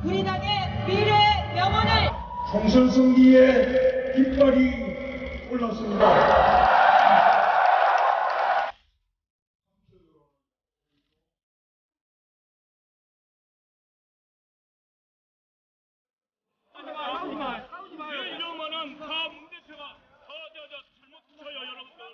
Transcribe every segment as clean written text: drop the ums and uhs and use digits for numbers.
우리 당의 미래 명언을 총선 승리의 깃발이 올랐습니다. 이러면은 다 문 대표가 잘못 쳐요, 여러분들.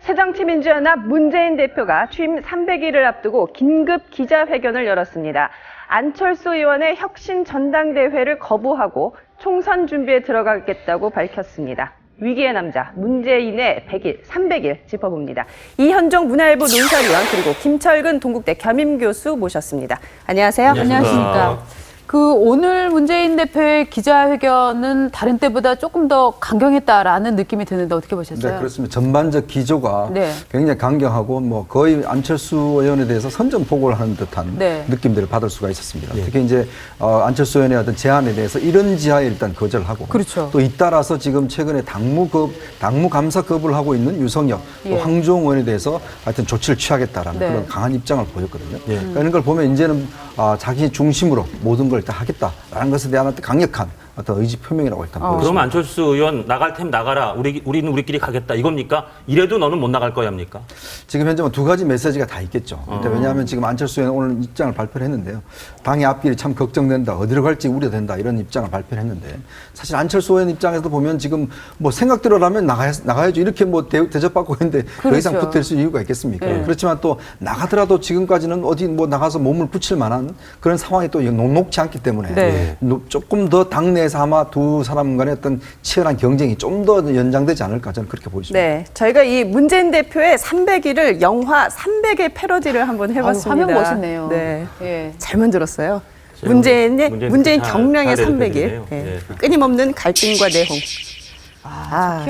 새정치민주연합 문재인 대표가 취임 300일을 앞두고 긴급 기자회견을 열었습니다. 안철수 의원의 혁신 전당대회를 거부하고 총선 준비에 들어가겠다고 밝혔습니다. 위기의 남자 문재인의 100일, 300일 짚어봅니다. 이현종 문화일보 논설위원 그리고 김철근 동국대 겸임교수 모셨습니다. 안녕하세요. 안녕하십니까. 오늘 문재인 대표의 기자회견은 다른 때보다 조금 더 강경했다라는 느낌이 드는데 어떻게 보셨어요? 네, 그렇습니다. 전반적 기조가 네. 굉장히 강경하고 거의 안철수 의원에 대해서 선전포고를 하는 듯한 네. 느낌들을 받을 수가 있었습니다. 특히 이제 안철수 의원의 어떤 제안에 대해서 이런 지하에 일단 거절하고 그렇죠. 또 잇따라서 지금 최근에 당무 감사 거부를 하고 있는 유성혁, 또 예. 황교안 의원에 대해서 하여튼 조치를 취하겠다라는 네. 그런 강한 입장을 보였거든요. 그러니까 이런 걸 보면 이제는 자기 중심으로 모든 걸 다 하겠다라는 것에 대한 어떤 강력한 어떤 의지 표명이라고 일단 보였습니다. 그럼 안철수 의원 나갈 템 나가라. 우리는 우리끼리 가겠다. 이겁니까? 이래도 너는 못 나갈 거야 합니까? 지금 현재 두 가지 메시지가 다 있겠죠. 그러니까 왜냐하면 지금 안철수 의원 오늘 입장을 발표를 했는데요. 당의 앞길이 참 걱정된다. 어디로 갈지 우려된다. 이런 입장을 발표를 했는데 사실 안철수 의원 입장에서 보면 지금 생각대로라면 나가야죠. 이렇게 대접받고 있는데 더 이상 그렇죠. 붙을 수 이유가 있겠습니까? 네. 그렇지만 또 나가더라도 지금까지는 어디 나가서 몸을 붙일 만한 그런 상황이 또 녹록지 않기 때문에 네. 조금 더 당내에서 아마 두 사람 간의 어떤 치열한 경쟁이 좀 더 연장되지 않을까 저는 그렇게 보입니다. 네, 저희가 이 문재인 대표의 300일을 영화 300의 패러디를 한번 해봤습니다. 화면 멋있네요. 네, 예. 잘 만들었어요. 문재인 문재인 경량의 잘 300일. 해드리네요. 네. 예. 끊임없는 갈등과 내홍.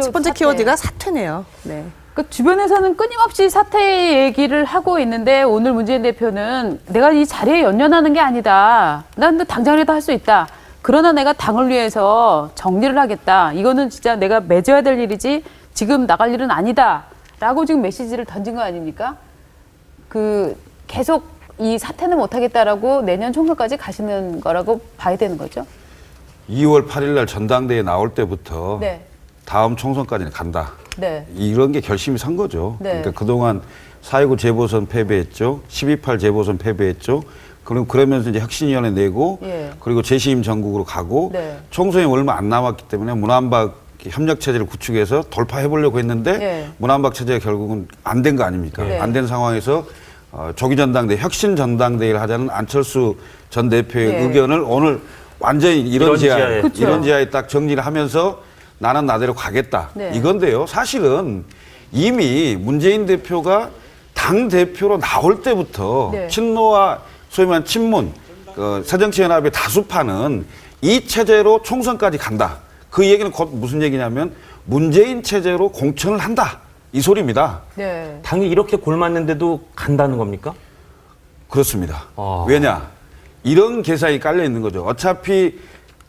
첫 번째 사태. 키워드가 사퇴네요. 네. 주변에서는 끊임없이 사퇴 얘기를 하고 있는데 오늘 문재인 대표는 내가 이 자리에 연연하는 게 아니다. 난 당장이라도 할 수 있다. 그러나 내가 당을 위해서 정리를 하겠다. 이거는 진짜 내가 맺어야 될 일이지 지금 나갈 일은 아니다. 라고 지금 메시지를 던진 거 아닙니까? 계속 이 사퇴는 못하겠다라고 내년 총선까지 가시는 거라고 봐야 되는 거죠? 2월 8일 날 전당대회 나올 때부터 네. 다음 총선까지는 간다. 네. 이런 게 결심이 선 거죠. 네. 그러니까 그동안 4.19 재보선 패배했죠. 12.8 재보선 패배했죠. 그러면서 이제 혁신위원회 내고 예. 그리고 재시임 전국으로 가고 네. 총선이 얼마 안 남았기 때문에 문안박 협력 체제를 구축해서 돌파해 보려고 했는데 예. 문안박 체제가 결국은 안 된 거 아닙니까? 네. 안 된 상황에서 조기 전당대회, 혁신 전당대회를 하자는 안철수 전 대표의 예. 의견을 오늘 완전히 이런 지하에 그쵸. 이런 지하에 딱 정리를 하면서 나는 나대로 가겠다. 네. 이건데요. 사실은 이미 문재인 대표가 당 대표로 나올 때부터 네. 친노와 소위 말하는 친문, 새정치연합의 다수파는 이 체제로 총선까지 간다. 그 얘기는 곧 무슨 얘기냐면 문재인 체제로 공천을 한다. 이 소리입니다. 네. 당이 이렇게 골맞는데도 간다는 겁니까? 그렇습니다. 아. 왜냐? 이런 계산이 깔려 있는 거죠. 어차피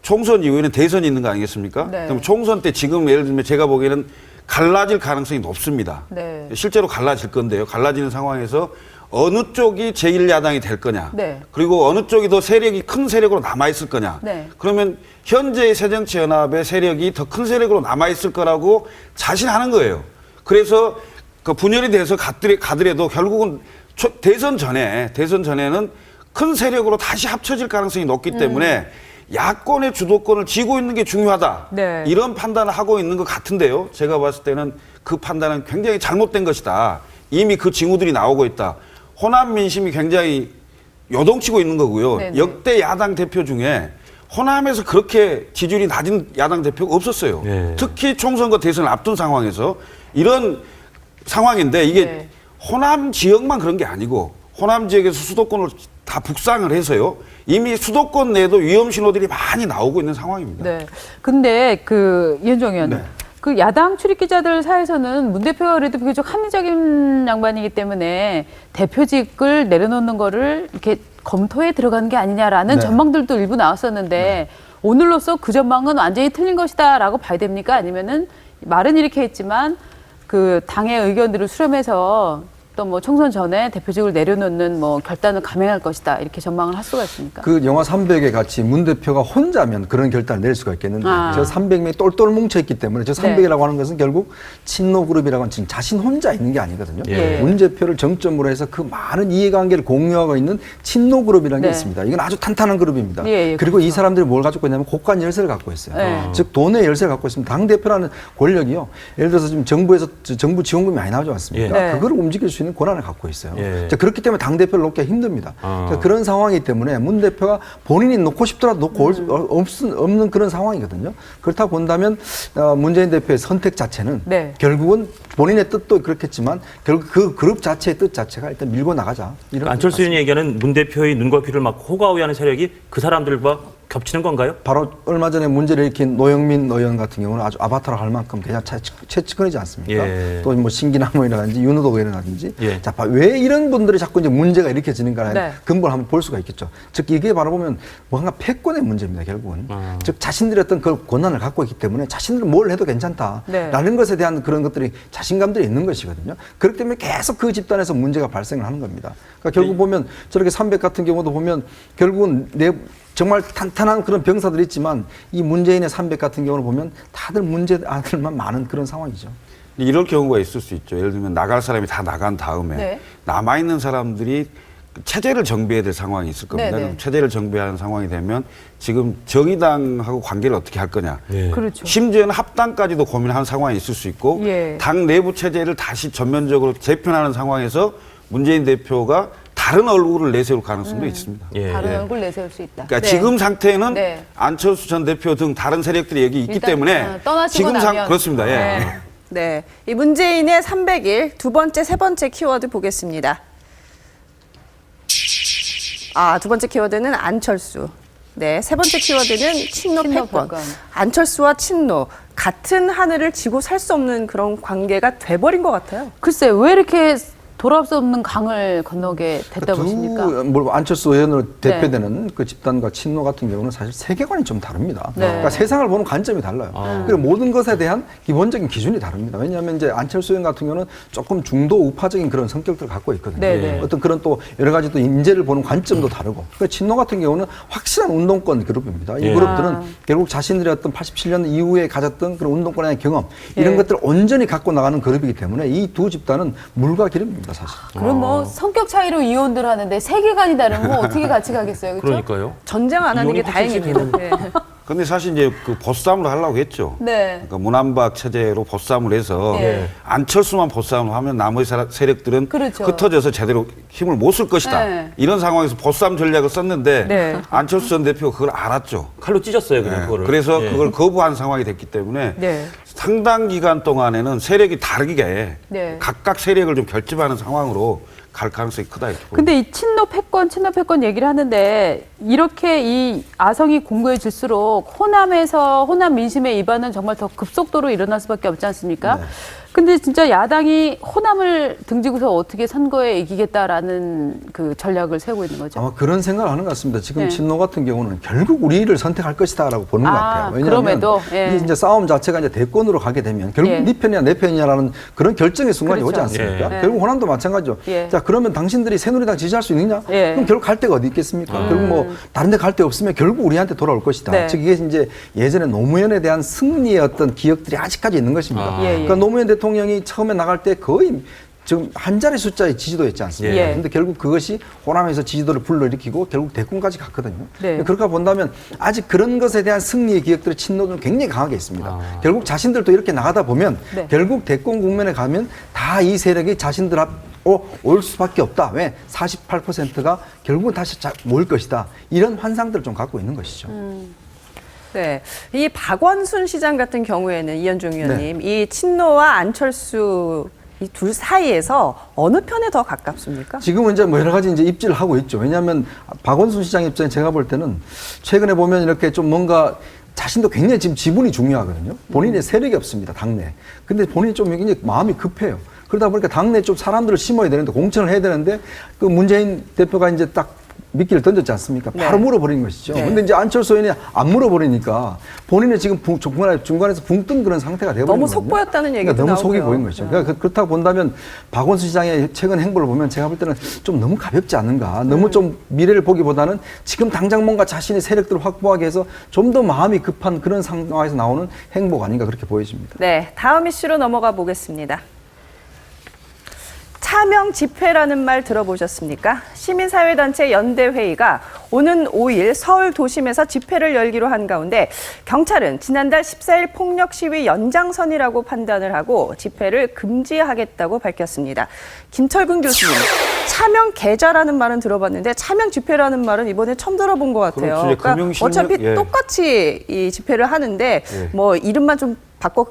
총선 이후에는 대선이 있는 거 아니겠습니까? 네. 그럼 총선 때 지금 예를 들면 제가 보기에는 갈라질 가능성이 높습니다. 네. 실제로 갈라질 건데요. 갈라지는 상황에서 어느 쪽이 제1야당이 될 거냐. 네. 그리고 어느 쪽이 더 세력이 큰 세력으로 남아있을 거냐. 네. 그러면 현재의 새정치연합의 세력이 더 큰 세력으로 남아있을 거라고 자신하는 거예요. 그래서 그 분열이 돼서 가더라도 결국은 대선 전에는 큰 세력으로 다시 합쳐질 가능성이 높기 때문에 야권의 주도권을 쥐고 있는 게 중요하다. 네. 이런 판단을 하고 있는 것 같은데요. 제가 봤을 때는 그 판단은 굉장히 잘못된 것이다. 이미 그 징후들이 나오고 있다. 호남 민심이 굉장히 요동치고 있는 거고요. 네네. 역대 야당 대표 중에 호남에서 그렇게 지지율이 낮은 야당 대표가 없었어요. 네. 특히 총선과 대선을 앞둔 상황에서 이런 상황인데 이게 네. 호남 지역만 그런 게 아니고 호남 지역에서 수도권을 다 북상을 해서요. 이미 수도권 내에도 위험 신호들이 많이 나오고 있는 상황입니다. 네. 근데 이현정 의원, 네. 그 야당 출입기자들 사이에서는 문 대표가 그래도 비교적 합리적인 양반이기 때문에 대표직을 내려놓는 거를 이렇게 검토에 들어가는 게 아니냐라는 네. 전망들도 일부 나왔었는데 오늘로써 그 전망은 완전히 틀린 것이다라고 봐야 됩니까? 아니면은 말은 이렇게 했지만 그 당의 의견들을 수렴해서 또 뭐 총선 전에 대표직을 내려놓는 뭐 결단을 감행할 것이다 이렇게 전망을 할 수가 있습니까? 그 영화 300에 같이 문 대표가 혼자면 그런 결단을 낼 수가 있겠는데 저 300명이 똘똘 뭉쳐있기 때문에 저 300이라고 하는 것은 결국 친노 그룹이라고 하는 지금 자신 혼자 있는 게 아니거든요. 예. 문 대표를 정점으로 해서 그 많은 이해관계를 공유하고 있는 친노 그룹이라는 게 네. 있습니다. 이건 아주 탄탄한 그룹입니다. 예, 그리고 이 그렇죠. 사람들이 뭘 가지고 있냐면 고관 열쇠를 갖고 있어요. 네. 즉 돈의 열쇠를 갖고 있습니다. 당 대표라는 권력이요. 예를 들어서 지금 정부에서 정부 지원금이 많이 나오지 않습니까? 예. 네. 그걸 움직일 수 있는 권한을 갖고 있어요. 예. 자, 그렇기 때문에 당 대표를 놓기가 힘듭니다. 자, 그런 상황이기 때문에 문 대표가 본인이 놓고 싶더라도 놓고 올 수 없는 그런 상황이거든요. 그렇다고 본다면 문재인 대표의 선택 자체는 네. 결국은 본인의 뜻도 그렇겠지만 결국 그 그룹 자체의 뜻 자체가 일단 밀고 나가자. 이런 안철수 의원이 얘기하는 문 대표의 눈과 귀를 막고 호가호위하는 세력이 그 사람들과 겹치는 건가요? 바로 얼마 전에 문제를 일으킨 노영민 의원 같은 경우는 아주 아바타로 할 만큼 그냥 최측근이지 않습니까? 예. 또 뭐 신기남 의원이라든지 윤호도 의원이라든지 예. 자, 왜 이런 분들이 자꾸 이제 문제가 일으켜지는가를 네. 근본을 한번 볼 수가 있겠죠. 즉 이게 바로 보면 뭔가 패권의 문제입니다. 결국은. 즉 자신들이 어떤 그 권한을 갖고 있기 때문에 자신들은 뭘 해도 괜찮다라는 네. 것에 대한 그런 것들이 자신감들이 있는 것이거든요. 그렇기 때문에 계속 그 집단에서 문제가 발생을 하는 겁니다. 그러니까 결국 보면 저렇게 300 같은 경우도 보면 결국은 정말 탄탄한 그런 병사들이 있지만 이 문재인의 300 같은 경우를 보면 다들 문제 아들만 많은 그런 상황이죠. 이럴 경우가 있을 수 있죠. 예를 들면 나갈 사람이 다 나간 다음에 네. 남아있는 사람들이 체제를 정비해야 될 상황이 있을 겁니다. 네, 네. 그럼 체제를 정비하는 상황이 되면 지금 정의당하고 관계를 어떻게 할 거냐. 그렇죠. 심지어는 합당까지도 고민하는 상황이 있을 수 있고 예. 당 내부 체제를 다시 전면적으로 재편하는 상황에서 문재인 대표가 다른 얼굴을 내세울 가능성도 있습니다. 예. 다른 얼굴 내세울 수 있다. 그러니까 네. 지금 상태는 네. 안철수 전 대표 등 다른 세력들이 여기 있기 일단, 때문에 떠나시고 나면. 그렇습니다. 예. 네. 네. 이 문재인의 300일 두 번째, 세 번째 키워드 보겠습니다. 두 번째 키워드는 안철수. 네, 세 번째 키워드는 친노 친노 패권. 패권. 안철수와 친노 같은 하늘을 지고 살 수 없는 그런 관계가 돼버린 것 같아요. 글쎄 왜 이렇게 돌아올 수 없는 강을 건너게 됐다 보십니까? 안철수 의원으로 대표되는 그 집단과 친노 같은 경우는 사실 세계관이 좀 다릅니다. 네. 그러니까 세상을 보는 관점이 달라요. 그리고 모든 것에 대한 기본적인 기준이 다릅니다. 왜냐하면 이제 안철수 의원 같은 경우는 조금 중도 우파적인 그런 성격들을 갖고 있거든요. 네, 네. 어떤 그런 또 여러 가지 또 인재를 보는 관점도 다르고. 그러니까 친노 같은 경우는 확실한 운동권 그룹입니다. 이 예. 그룹들은 결국 자신들의 어떤 87년 이후에 가졌던 그런 운동권의 경험 이런 예. 것들을 온전히 갖고 나가는 그룹이기 때문에 이 두 집단은 물과 기름입니다, 사실. 그럼 뭐 성격 차이로 이혼들 하는데 세계관이 다르면 뭐 어떻게 같이 가겠어요, 그렇죠? 그러니까요. 전쟁 안 하는 게 이혼이 다행입니다. 네. 근데 사실 이제 그 보쌈을 하려고 했죠. 네. 그러니까 문안박 체제로 보쌈을 해서 네. 안철수만 보쌈을 하면 나머지 세력들은 그렇죠. 흩어져서 제대로 힘을 못 쓸 것이다. 네. 이런 상황에서 보쌈 전략을 썼는데 네. 안철수 전 대표가 그걸 알았죠. 칼로 찢었어요, 그냥 네. 그거를. 그래서 예. 그걸 거부한 상황이 됐기 때문에 네. 상당 기간 동안에는 세력이 다르게 네. 각각 세력을 좀 결집하는 상황으로 갈 가능성이 크다 이렇게 봅니다. 근데 이 친노 패권 얘기를 하는데 이렇게 이 아성이 공고해질수록 호남 민심의 이반은 정말 더 급속도로 일어날 수밖에 없지 않습니까? 네. 근데 진짜 야당이 호남을 등지고서 어떻게 선거에 이기겠다라는 그 전략을 세우고 있는 거죠. 아마 그런 생각을 하는 것 같습니다. 지금 네. 친노 같은 경우는 결국 우리를 선택할 것이다라고 보는 것 같아요. 왜냐하면 그럼에도, 예. 이 이제 싸움 자체가 이제 대권으로 가게 되면 결국 예. 네 편이냐 내 편이냐라는 그런 결정의 순간이 그렇죠. 오지 않습니까? 예. 결국 호남도 마찬가지죠. 예. 자 그러면 당신들이 새누리당 지지할 수 있느냐? 예. 그럼 결국 갈 데가 어디 있겠습니까? 결국 뭐 다른 데 갈 데 없으면 결국 우리한테 돌아올 것이다. 네. 즉 이게 이제 예전에 노무현에 대한 승리의 어떤 기억들이 아직까지 있는 것입니다. 예, 예. 그러니까 노무현 대통령이 처음에 나갈 때 거의 지금 한 자리 숫자의 지지도였지 않습니까? 예. 근데 결국 그것이 호남에서 지지도를 불러일으키고 결국 대권까지 갔거든요. 네. 그렇게 본다면 아직 그런 것에 대한 승리의 기억들이 친노는 굉장히 강하게 있습니다. 결국 자신들도 이렇게 나가다 보면 네. 결국 대권 국면에 가면 다 이 세력이 자신들 앞으로 올 수밖에 없다. 왜? 48%가 결국은 다시 모일 것이다. 이런 환상들을 좀 갖고 있는 것이죠. 네, 이 박원순 시장 같은 경우에는 이현종 의원님, 이 친노와 안철수 이 둘 사이에서 어느 편에 더 가깝습니까? 지금은 이제 뭐 여러 가지 이제 입지를 하고 있죠. 왜냐하면 박원순 시장 입장에 제가 볼 때는 최근에 보면 이렇게 좀 뭔가 자신도 굉장히 지금 지분이 중요하거든요. 본인의 세력이 없습니다, 당내. 근데 본인이 좀 굉장히 마음이 급해요. 그러다 보니까 당내에 좀 사람들을 심어야 되는데, 공천을 해야 되는데, 그 문재인 대표가 이제 딱 미끼를 던졌지 않습니까? 바로 물어버린 것이죠. 근데 이제 안철수 의원이 안 물어버리니까 본인은 지금 중간에서 붕 뜬 그런 상태가 되어버린 너무 거거든요. 속보였다는 얘기도 그러니까 너무 속이 나오고요. 보인 거죠. 그러니까 그렇다고 본다면 박원순 시장의 최근 행보를 보면 제가 볼 때는 좀 너무 가볍지 않는가. 너무 좀 미래를 보기보다는 지금 당장 뭔가 자신의 세력들을 확보하기 위해서 좀 더 마음이 급한 그런 상황에서 나오는 행보가 아닌가 그렇게 보여집니다. 네, 다음 이슈로 넘어가 보겠습니다. 차명 집회라는 말 들어보셨습니까? 시민사회단체 연대회의가 오는 5일 서울 도심에서 집회를 열기로 한 가운데 경찰은 지난달 14일 폭력 시위 연장선이라고 판단을 하고 집회를 금지하겠다고 밝혔습니다. 김철근 교수님, 차명 계좌라는 말은 들어봤는데 차명 집회라는 말은 이번에 처음 들어본 것 같아요. 그렇죠. 그러니까 금융실명, 어차피 예. 똑같이 이 집회를 하는데 뭐 이름만 좀 바꿔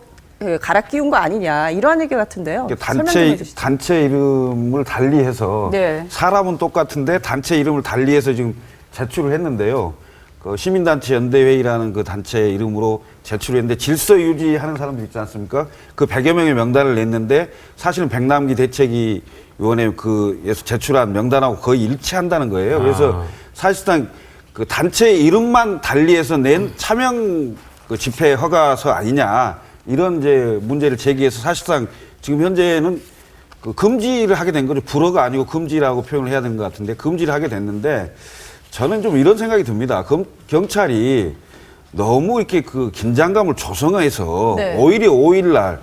갈아 끼운 거 아니냐 이러한 얘기 같은데요. 설명 좀 해주시죠. 단체 이름을 달리해서 네. 사람은 똑같은데 단체 이름을 달리해서 지금 제출을 했는데요. 그 시민단체 연대회의라는 그 단체 이름으로 제출을 했는데 질서 유지하는 사람들 있지 않습니까? 그 100여 명의 명단을 냈는데 사실은 백남기 대책위 위원회 그에서 제출한 명단하고 거의 일치한다는 거예요. 그래서 사실상 그 단체 이름만 달리해서 낸 차명 그 집회 허가서 아니냐. 이런 이제 문제를 제기해서 사실상 지금 현재는 그 금지를 하게 된 거죠. 불허가 아니고 금지라고 표현을 해야 되는 것 같은데 금지를 하게 됐는데 저는 좀 이런 생각이 듭니다. 경찰이 너무 이렇게 그 긴장감을 조성해서 네. 오히려 5일날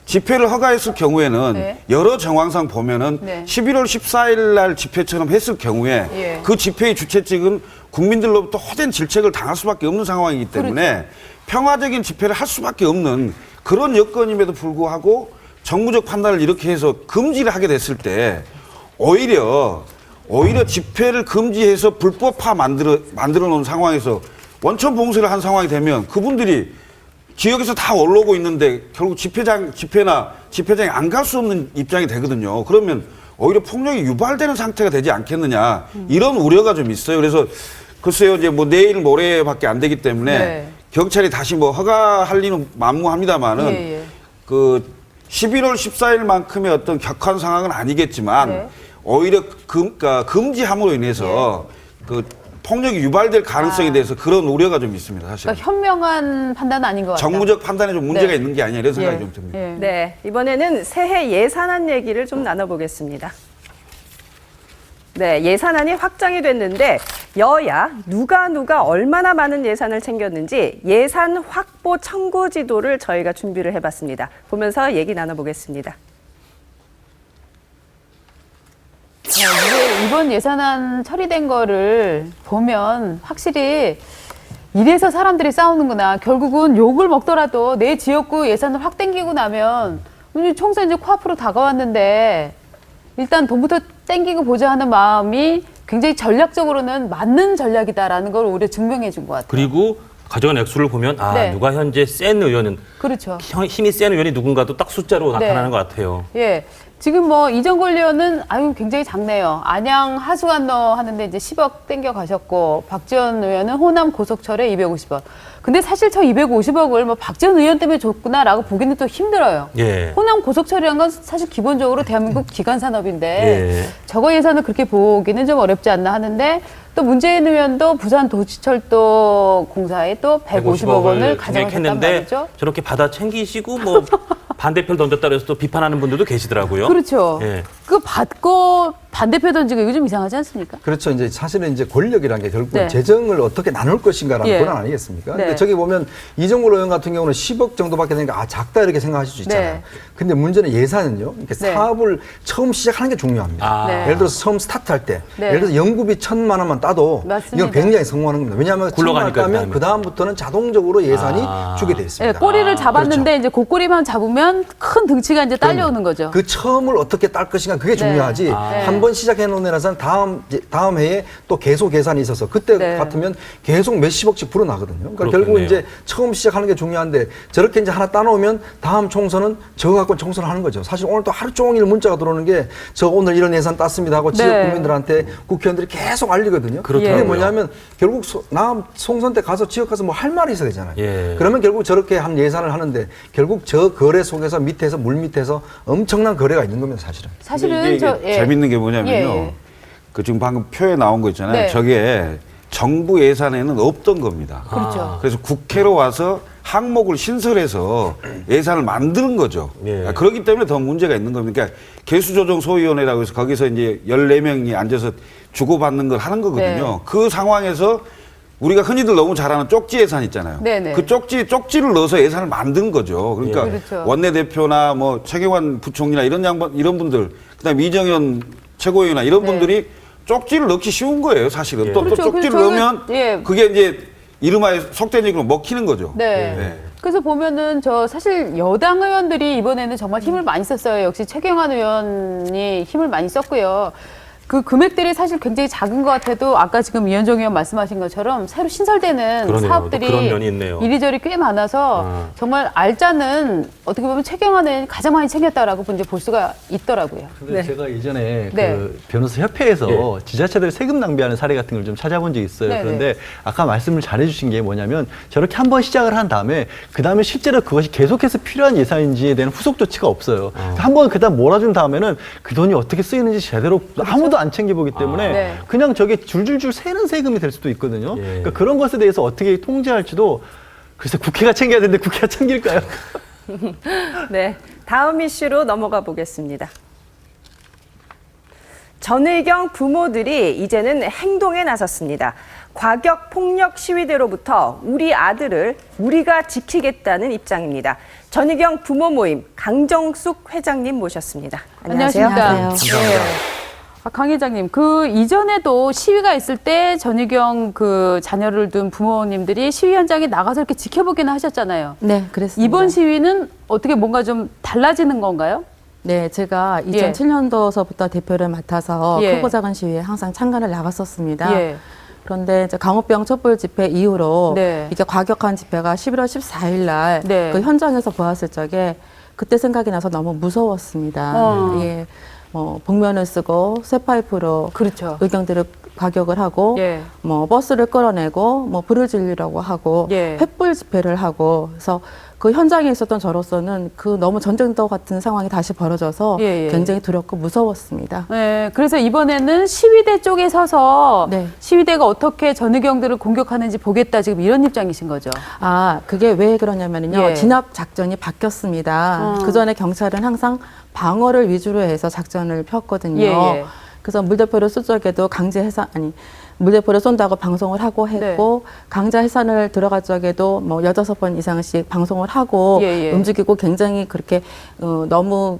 집회를 허가했을 경우에는 네. 여러 정황상 보면은 네. 11월 14일 날 집회처럼 했을 경우에 예. 그 집회의 주최 측은 국민들로부터 허된 질책을 당할 수밖에 없는 상황이기 때문에 그렇죠. 평화적인 집회를 할 수밖에 없는 그런 여건임에도 불구하고 정무적 판단을 이렇게 해서 금지를 하게 됐을 때 오히려 집회를 금지해서 불법화 만들어 놓은 상황에서 원천 봉쇄를 한 상황이 되면 그분들이 지역에서 다 올라오고 있는데 결국 집회장에 안 갈 수 없는 입장이 되거든요. 그러면 오히려 폭력이 유발되는 상태가 되지 않겠느냐 이런 우려가 좀 있어요. 그래서 글쎄요, 이제 뭐 내일 모레밖에 안 되기 때문에 네. 경찰이 다시 뭐 허가할 리는 만무합니다만은 예, 예. 그 11월 14일만큼의 어떤 격한 상황은 아니겠지만 네. 오히려 금지함으로 인해서 그 폭력이 유발될 가능성에 대해서 그런 우려가 좀 있습니다. 사실 그러니까 현명한 판단은 아닌 것 같다. 정무적 판단에 좀 문제가 네. 있는 게 아니냐 이런 생각이 예. 좀 듭니다. 예. 네, 이번에는 새해 예산안 얘기를 좀 나눠보겠습니다. 네, 예산안이 확정이 됐는데 여야 누가 얼마나 많은 예산을 챙겼는지 예산 확보 청구 지도를 저희가 준비를 해봤습니다. 보면서 얘기 나눠보겠습니다. 이번 예산안 처리된 거를 보면 확실히 이래서 사람들이 싸우는구나. 결국은 욕을 먹더라도 내 지역구 예산을 확 땡기고 나면 총선 이제 코앞으로 다가왔는데 일단 돈부터 땡기고 보자 하는 마음이 굉장히 전략적으로는 맞는 전략이다라는 걸 오히려 증명해 준 것 같아요. 그리고 가져간 액수를 보면 네. 누가 현재 센 의원은 그렇죠. 힘이 센 의원이 누군가도 딱 숫자로 나타나는 것 같아요. 예. 지금 뭐 이정걸 의원은 굉장히 작네요. 안양 하수관로 하는데 이제 10억 땡겨 가셨고 박지원 의원은 호남 고속철에 250억. 근데 사실 저 250억을 뭐 박지원 의원 때문에 줬구나라고 보기는 또 힘들어요. 예. 호남 고속철이라는 건 사실 기본적으로 대한민국 기간 산업인데 예. 저거 예산을 그렇게 보기는 좀 어렵지 않나 하는데 또 문재인 의원도 부산 도시철도 공사에 또 150억 원을 가져갔단 증액했는데 말이죠. 저렇게 받아 챙기시고 뭐 반대표를 던졌다 해서 또 비판하는 분들도 계시더라고요. 그렇죠. 예. 그거 받고 반대표 던지고 이거 좀 이상하지 않습니까? 그렇죠. 이제 사실은 이제 권력이라는 게 결국 네. 재정을 어떻게 나눌 것인가라는 예. 권한 아니겠습니까? 네. 근데 저기 보면 이정걸 의원 같은 경우는 10억 정도밖에 되니까 작다 이렇게 생각하실 수 있잖아요. 네. 근데 문제는 예산은요. 이렇게 네. 사업을 처음 시작하는 게 중요합니다. 네. 예를 들어서 처음 스타트할 때 네. 예를 들어서 연구비 1,000만 원만 따도 맞습니다. 이건 굉장히 성공하는 겁니다. 왜냐하면 1,000만 원 굴러가니까 따면 그 다음부터는 자동적으로 예산이 주게 돼 예, 있습니다. 꼬리를 잡았는데 그렇죠. 이제 그 꼬리만 잡으면 큰 등치가 이제 딸려오는 거죠. 그 처음을 어떻게 딸 것인가 당장 그게 중요하지. 한 번 시작해 놓은 애라서는 다음 해에 또 계속 계산이 있어서 그때 네. 같으면 계속 몇십억씩 불어나거든요. 그러니까 그렇겠네요. 결국 이제 처음 시작하는 게 중요한데 저렇게 이제 하나 따놓으면 다음 총선은 저거 갖고 총선을 하는 거죠. 사실 오늘 또 하루 종일 문자가 들어오는 게 저 오늘 이런 예산 땄습니다 하고 지역 네. 국민들한테 국회의원들이 계속 알리거든요. 그렇더라고요. 그게 뭐냐면 결국 총선 때 가서 지역 가서 뭐 할 말이 있어야 되잖아요. 예. 그러면 결국 저렇게 한 예산을 하는데 결국 저 거래 속에서 밑에서 물 밑에서 엄청난 거래가 있는 겁니다, 사실은. 사실은 이게 저 재밌는 게 뭐냐면요. 예. 그 지금 방금 표에 나온 거 있잖아요. 네. 저게 정부 예산에는 없던 겁니다. 그렇죠. 그래서 국회로 와서 항목을 신설해서 예산을 만드는 거죠. 예. 그렇기 때문에 더 문제가 있는 겁니다. 그러니까 개수조정소위원회라고 해서 거기서 이제 14명이 앉아서 주고받는 걸 하는 거거든요. 네. 그 상황에서 우리가 흔히들 너무 잘 아는 쪽지 예산 있잖아요. 네네. 그 쪽지를 넣어서 예산을 만든 거죠. 그러니까 예. 그렇죠. 원내대표나 뭐 최경환 부총리나 이런 분들, 그다음에 이정현 최고위원이나 이런 네. 분들이 쪽지를 넣기 쉬운 거예요, 사실은. 예. 또 그렇죠. 쪽지를 그래서 저는, 넣으면 예. 그게 이제 이름하여 속된 얘기로 먹히는 거죠. 네. 네. 그래서 보면은 저 사실 여당 의원들이 이번에는 정말 힘을 많이 썼어요. 역시 최경환 의원이 힘을 많이 썼고요. 그 금액들이 사실 굉장히 작은 것 같아도 아까 지금 이현정 의원 말씀하신 것처럼 새로 신설되는 그러네요. 사업들이 그런 면이 있네요. 이리저리 꽤 많아서 정말 알짜는 어떻게 보면 최경환 의원이 가장 많이 챙겼다라고 이제 볼 수가 있더라고요. 근데 제가 예전에 네. 그 변호사 협회에서 지자체들 세금 낭비하는 사례 같은 걸 좀 찾아본 적이 있어요. 네네. 그런데 아까 말씀을 잘해주신 게 뭐냐면 저렇게 한 번 시작을 한 다음에 그 다음에 실제로 그것이 계속해서 필요한 예산인지에 대한 후속 조치가 없어요. 한 번 그다음 몰아준 다음에는 그 돈이 어떻게 쓰이는지 제대로 아무도 안 챙겨보기 때문에 네. 그냥 저게 줄줄줄 새는 세금이 될 수도 있거든요. 예. 그러니까 그런 것에 대해서 어떻게 통제할지도 글쎄 국회가 챙겨야 되는데 국회가 챙길까요? 네, 다음 이슈로 넘어가 보겠습니다. 전의경 부모들이 이제는 행동에 나섰습니다. 과격 폭력 시위대로부터 우리 아들을 우리가 지키겠다는 입장입니다. 전의경 부모 모임 강정숙 회장님 모셨습니다. 안녕하세요. 안녕하십니까. 네. 강 회장님, 그 이전에도 시위가 있을 때 전의경 그 자녀를 둔 부모님들이 시위 현장에 나가서 이렇게 지켜보기는 하셨잖아요. 네, 그랬습니다. 이번 시위는 어떻게 뭔가 좀 달라지는 건가요? 네, 제가 예. 2007년도서부터 대표를 맡아서 예. 크고 작은 시위에 항상 참가를 나갔었습니다. 예. 그런데 이제 강호병 촛불 집회 이후로 네. 이게 과격한 집회가 11월 14일 날 그 네. 현장에서 보았을 적에 그때 생각이 나서 너무 무서웠습니다. 예. 뭐 복면을 쓰고 쇠파이프로 그렇죠. 의경들을 과격을 하고 예. 뭐 버스를 끌어내고 뭐 불을 지르려고 하고 예. 횃불 집회를 하고 그래서 그 현장에 있었던 저로서는 그 너무 전쟁터 같은 상황이 다시 벌어져서 예, 예. 굉장히 두렵고 무서웠습니다. 네, 그래서 이번에는 시위대 쪽에 서서 네. 시위대가 어떻게 전의경들을 공격하는지 보겠다 지금 이런 입장이신 거죠. 아, 그게 왜 그러냐면요. 예. 진압 작전이 바뀌었습니다. 그 전에 경찰은 항상 방어를 위주로 해서 작전을 폈거든요. 예, 예. 그래서 물대포를 쏠 적에도 강제 해산, 아니, 물대포를 쏜다고 방송을 하고 했고, 네. 강제 해산을 들어갈 적에도 뭐 6번 이상씩 방송을 하고 예, 예. 움직이고 굉장히 그렇게 너무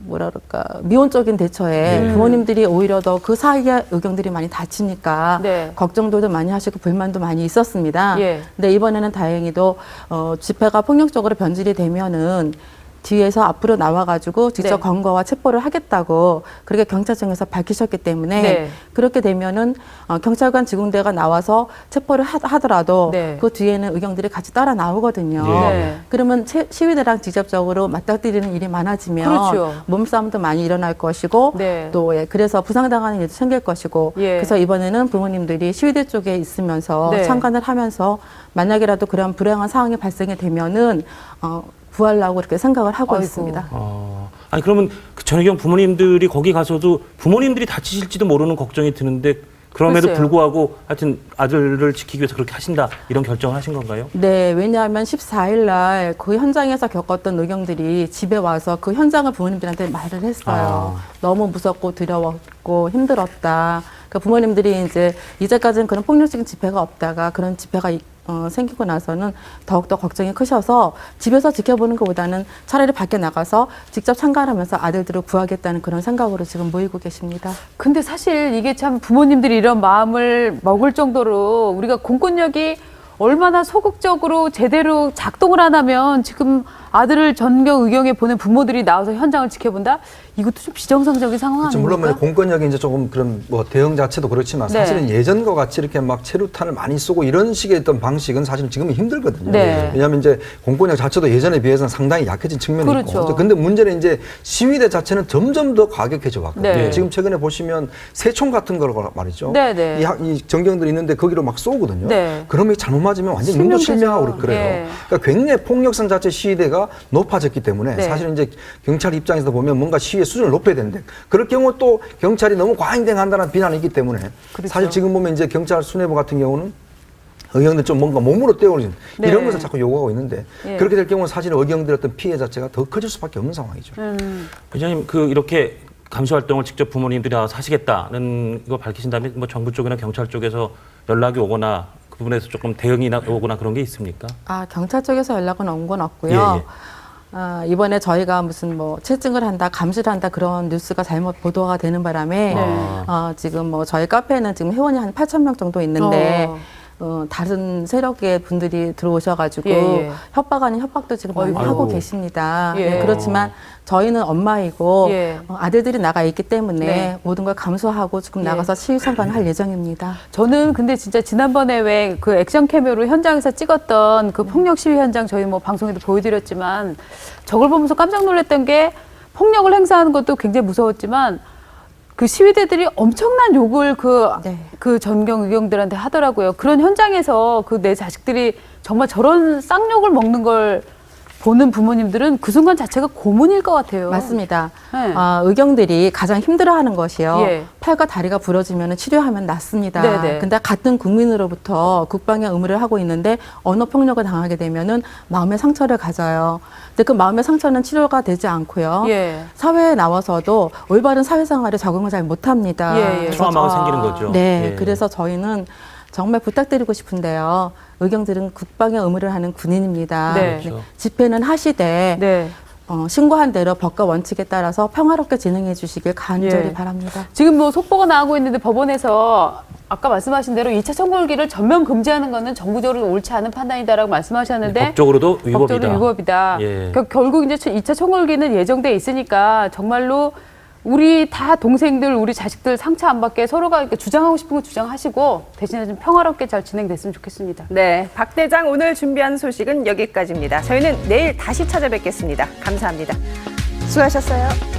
뭐라 그럴까, 미온적인 대처에 부모님들이 오히려 더 그 사이에 의경들이 많이 다치니까 네. 걱정들도 많이 하시고 불만도 많이 있었습니다. 예. 근데 이번에는 다행히도 집회가 폭력적으로 변질이 되면은 뒤에서 앞으로 나와가지고 직접 네. 검거와 체포를 하겠다고 그렇게 경찰청에서 밝히셨기 때문에 네. 그렇게 되면은 경찰관 직원대가 나와서 체포를 하더라도 네. 그 뒤에는 의경들이 같이 따라 나오거든요. 네. 그러면 시위대랑 직접적으로 맞닥뜨리는 일이 많아지면 그렇죠. 몸싸움도 많이 일어날 것이고 네. 또 그래서 부상당하는 일도 생길 것이고 예. 그래서 이번에는 부모님들이 시위대 쪽에 있으면서 네. 참관을 하면서 만약이라도 그런 불행한 상황이 발생이 되면은 구하려고 이렇게 생각을 하고 아이고. 있습니다. 아니 그러면 그 전의경 부모님들이 거기 가서도 부모님들이 다치실지도 모르는 걱정이 드는데 그럼에도 글쎄요. 불구하고 하여튼 아들을 지키기 위해서 그렇게 하신다 이런 결정을 하신 건가요? 네, 왜냐하면 14일 날 그 현장에서 겪었던 의경들이 집에 와서 그 현장을 부모님들한테 말을 했어요. 너무 무섭고 두려웠고 힘들었다. 그러니까 부모님들이 이제까지는 그런 폭력적인 집회가 없다가 그런 집회가 생기고 나서는 더욱더 걱정이 크셔서 집에서 지켜보는 것보다는 차라리 밖에 나가서 직접 참관하면서 아들들을 구하겠다는 그런 생각으로 지금 모이고 계십니다. 근데 사실 이게 참 부모님들이 이런 마음을 먹을 정도로 우리가 공권력이 얼마나 소극적으로 제대로 작동을 안 하면 지금 아들을 전경 의경에 보낸 부모들이 나와서 현장을 지켜본다? 이것도 좀 비정상적인 상황 그렇죠. 아닙니까? 물론 공권력이 이제 조금 그런 뭐 대응 자체도 그렇지만 네. 사실은 예전과 같이 이렇게 막 체류탄을 많이 쏘고 이런 식의 어떤 방식은 사실은 지금은 힘들거든요. 네. 왜냐하면 이제 공권력 자체도 예전에 비해서는 상당히 약해진 측면이 그렇죠. 있고. 근데 문제는 이제 시위대 자체는 점점 더 과격해져 왔거든요. 네. 지금 최근에 보시면 새총 같은 걸 말이죠. 네, 네. 이 정경들이 있는데 거기로 막 쏘거든요. 네. 그러면 잘못 맞으면 완전 눈도 실명되죠. 실명하고 그래요. 예. 그러니까 굉장히 폭력성 자체 시위대가 높아졌기 때문에 네. 사실 이제 경찰 입장에서 보면 뭔가 시위의 수준을 높여야 되는데 그럴 경우 또 경찰이 너무 과잉대응한다는 비난이 있기 때문에 그렇죠. 사실 지금 보면 이제 경찰 수뇌부 같은 경우는 의경들 좀 뭔가 몸으로 떼어오는 네. 이런 것을 자꾸 요구하고 있는데 예. 그렇게 될 경우는 사실 의경들의 어떤 피해 자체가 더 커질 수밖에 없는 상황이죠. 회장님 이렇게 감시 활동을 직접 부모님들이 나와서 하시겠다는 거 밝히신 다음에 뭐 정부 쪽이나 경찰 쪽에서 연락이 오거나 그 부분에서 조금 대응이 오거나 그런 게 있습니까? 경찰 쪽에서 연락은 온 건 없고요. 예. 이번에 저희가 무슨 뭐 채증을 한다, 감시를 한다 그런 뉴스가 잘못 보도가 되는 바람에 지금 뭐 저희 카페에는 지금 회원이 한 8,000명 정도 있는데 다른 세력의 분들이 들어오셔가지고 예. 협박 아닌 협박도 지금 많이 아이고. 하고 계십니다. 예. 네, 그렇지만 저희는 엄마이고 예. 아들들이 나가 있기 때문에 네. 모든 걸 감수하고 지금 예. 나가서 시위 참관할 예정입니다. 저는 근데 진짜 지난번에 왜 그 액션 캠으로 현장에서 찍었던 그 폭력 시위 현장 저희 뭐 방송에도 보여드렸지만 저걸 보면서 깜짝 놀랐던 게 폭력을 행사하는 것도 굉장히 무서웠지만 그 시위대들이 엄청난 욕을 그 전경 의경들한테 하더라고요. 그런 현장에서 그 내 자식들이 정말 저런 쌍욕을 먹는 걸 보는 부모님들은 그 순간 자체가 고문일 것 같아요. 맞습니다. 네. 의경들이 가장 힘들어하는 것이요. 예. 팔과 다리가 부러지면 치료하면 낫습니다. 네네. 근데 같은 국민으로부터 국방의 의무를 하고 있는데 언어 폭력을 당하게 되면은 마음의 상처를 가져요. 근데 그 마음의 상처는 치료가 되지 않고요. 예. 사회에 나와서도 올바른 사회생활에 적응을 잘 못합니다. 예, 예. 트라우마가 생기는 거죠. 네, 예. 그래서 저희는 정말 부탁드리고 싶은데요. 의경들은 국방의 의무를 하는 군인입니다. 네. 그렇죠. 집회는 하시되 네. 신고한 대로 법과 원칙에 따라서 평화롭게 진행해 주시길 간절히 예. 바랍니다. 지금 뭐 속보가 나오고 있는데 법원에서 아까 말씀하신 대로 2차 청구기를 전면 금지하는 거는 정부적으로 옳지 않은 판단이다라고 말씀하셨는데 법적으로도 위법이다. 법적으로 위법이다. 예. 결국 이제 2차 청구기는 예정돼 있으니까 정말로 우리 다 동생들, 우리 자식들 상처 안 받게 서로가 이렇게 주장하고 싶은 거 주장하시고 대신에 좀 평화롭게 잘 진행됐으면 좋겠습니다. 네, 박 대장 오늘 준비한 소식은 여기까지입니다. 저희는 내일 다시 찾아뵙겠습니다. 감사합니다. 수고하셨어요.